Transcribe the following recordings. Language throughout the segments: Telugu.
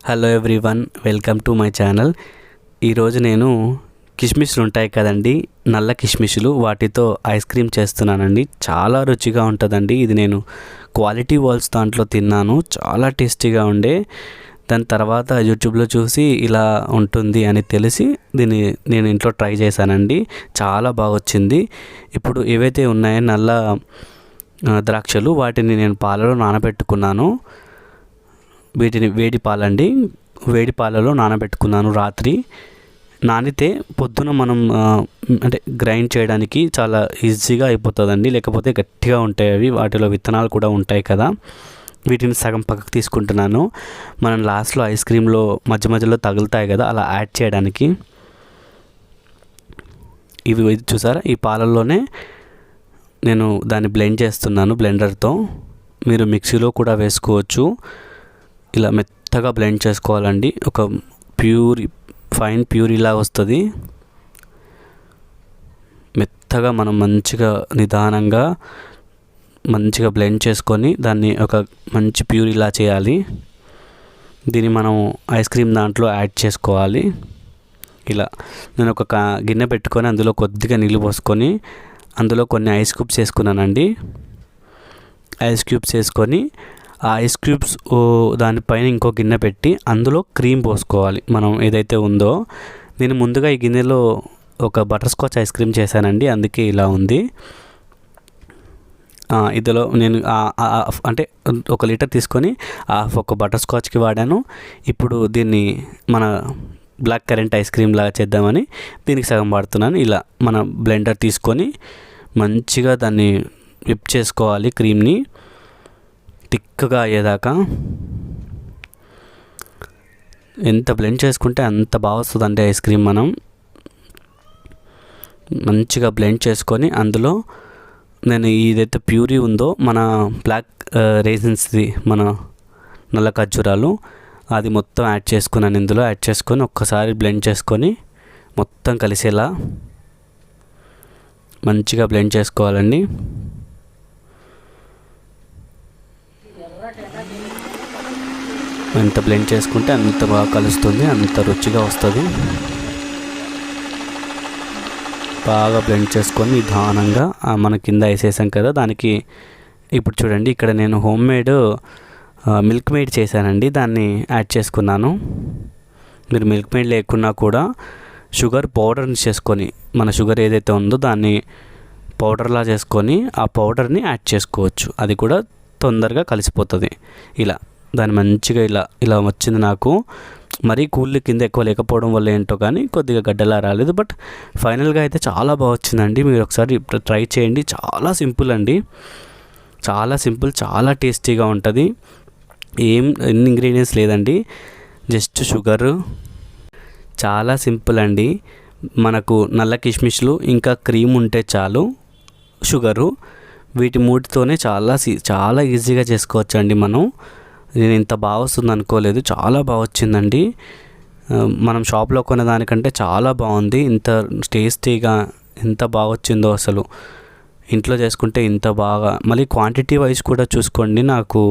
Hello everyone, welcome to my channel. ఈరోజు నేను కిస్మిస్లు ఉంటాయి కదండి, నల్ల కిస్మిస్లు, వాటితో ఐస్ క్రీమ్ చేస్తున్నానండి. చాలా రుచిగా ఉంటుందండి. ఇది నేను క్వాలిటీ వాల్స్ దాంట్లో తిన్నాను, చాలా టేస్టీగా ఉండే. దాని తర్వాత యూట్యూబ్లో చూసి ఇలా ఉంటుంది అని తెలిసి నేను ఇంట్లో ట్రై చేశానండి. చాలా బాగా వచ్చింది. ఇప్పుడు ఏవైతే ఉన్నాయో నల్ల ద్రాక్షలు, వాటిని నేను పాలలో నానబెట్టుకున్నాను. వీటిని వేడి పాలలో నానబెట్టుకున్నాను రాత్రి. నానితే పొద్దున మనం అంటే గ్రైండ్ చేయడానికి చాలా ఈజీగా అయిపోతుందండి. లేకపోతే గట్టిగా ఉంటాయి అవి, వాటిలో విత్తనాలు కూడా ఉంటాయి కదా. వీటిని సగం పక్కకు తీసుకుంటున్నాను. మనం లాస్ట్లో ఐస్ క్రీమ్లో మధ్య మధ్యలో తగులుతాయి కదా, అలా యాడ్ చేయడానికి. ఇవి చూసారా, ఈ పాలల్లోనే నేను దాన్ని బ్లెండ్ చేస్తున్నాను బ్లెండర్తో. మీరు మిక్సీలో కూడా వేసుకోవచ్చు. ఇలా మెత్తగా బ్లెండ్ చేసుకోవాలండి. ఒక ఫైన్ ప్యూరీలా వస్తుంది. మెత్తగా మనం నిదానంగా మంచిగా బ్లెండ్ చేసుకొని దాన్ని ఒక మంచి ప్యూరీలా చేయాలి. దీన్ని మనం ఐస్ క్రీమ్ దాంట్లో యాడ్ చేసుకోవాలి. ఇలా నేను ఒక గిన్నె పెట్టుకొని అందులో కొద్దిగా నీళ్ళు పోసుకొని అందులో కొన్ని ఐస్ క్యూబ్స్ వేసుకున్నానండి. ఐస్ క్యూబ్స్ వేసుకొని ఆ ఐస్ క్యూబ్స్ దానిపైన ఇంకో గిన్నె పెట్టి అందులో క్రీమ్ పోసుకోవాలి మనం ఏదైతే ఉందో. నేను ముందుగా ఈ గిన్నెలో ఒక బటర్ స్కాచ్ ఐస్ క్రీమ్ చేశానండి, అందుకే ఇలా ఉంది. ఇందులో నేను అంటే 1 లీటర్ తీసుకొని ఒక బటర్ స్కాచ్కి వాడాను. ఇప్పుడు దీన్ని మన బ్లాక్ కరెంట్ ఐస్ క్రీమ్ లాగా చేద్దామని దీనికి సగం వాడుతున్నాను. ఇలా మన బ్లెండర్ తీసుకొని మంచిగా దాన్ని విప్ చేసుకోవాలి. క్రీమ్ని థిక్గా అయ్యేదాకా ఎంత బ్లెండ్ చేసుకుంటే అంత బాగా వస్తుందండి ఐస్ క్రీమ్. మనం మంచిగా బ్లెండ్ చేసుకొని అందులో నేను ఏదైతే ప్యూరీ ఉందో మన బ్లాక్ రేజిన్స్ది, మన నల్ల ఖర్జూరాలు, అది మొత్తం యాడ్ చేసుకున్నాను. ఇందులో యాడ్ చేసుకొని ఒక్కసారి బ్లెండ్ చేసుకొని మొత్తం కలిసేలా మంచిగా బ్లెండ్ చేసుకోవాలండి. ఎంత బ్లెండ్ చేసుకుంటే అంత బాగా కలుస్తుంది, అంత రుచిగా వస్తుంది. బాగా బ్లెండ్ చేసుకొని నిదానంగా మన కింద వేసేసాం కదా, దానికి ఇప్పుడు చూడండి ఇక్కడ నేను హోమ్ మేడ్ మిల్క్ మేడ్ చేశానండి, దాన్ని యాడ్ చేసుకున్నాను. మీరు మిల్క్ మేడ్ లేకున్నా కూడా షుగర్ పౌడర్ని చేసుకొని, మన షుగర్ ఏదైతే ఉందో దాన్ని పౌడర్లా చేసుకొని ఆ పౌడర్ని యాడ్ చేసుకోవచ్చు. అది కూడా తొందరగా కలిసిపోతుంది. ఇలా దాన్ని మంచిగా ఇలా వచ్చింది నాకు. మరీ కూల్ కింద ఎక్కువ లేకపోవడం వల్ల ఏంటో కానీ కొద్దిగా గడ్డలా రాలేదు. బట్ ఫైనల్గా అయితే చాలా బాగా వచ్చిందండి. మీరు ఒకసారి ట్రై చేయండి. చాలా సింపుల్ అండి, చాలా సింపుల్, చాలా టేస్టీగా ఉంటుంది. ఎన్ని ఇంగ్రీడియంట్స్ లేదండి, జస్ట్ షుగరు. చాలా సింపుల్ అండి. మనకు నల్ల కిస్మిస్లు ఇంకా క్రీమ్ ఉంటే చాలు, షుగరు, వీటి మూటితోనే చాలా ఈజీగా చేసుకోవచ్చు అండి. నేను ఇంత బాగా వస్తుంది అనుకోలేదు, చాలా బాగా వచ్చిందండి. మనం షాప్లో కొన్న దానికంటే చాలా బాగుంది. ఇంత టేస్టీగా ఎంత బాగా వచ్చిందో అసలు. ఇంట్లో చేసుకుంటే ఇంత బాగా, మళ్ళీ క్వాంటిటీ వైజ్ కూడా చూసుకోండి, నాకు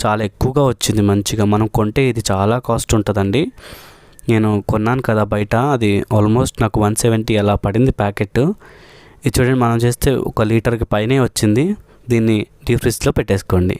చాలా ఎక్కువగా వచ్చింది మంచిగా. మనం కొంటే ఇది చాలా కాస్ట్ ఉంటుందండి. నేను కొన్నాను కదా బయట, అది ఆల్మోస్ట్ నాకు 170 అలా పడింది ప్యాకెట్. ఇది చూడండి, మనం చేస్తే 1 లీటర్కి పైనే వచ్చింది. దీన్ని డీప్ ఫ్రిడ్జ్లో పెట్టేసుకోండి.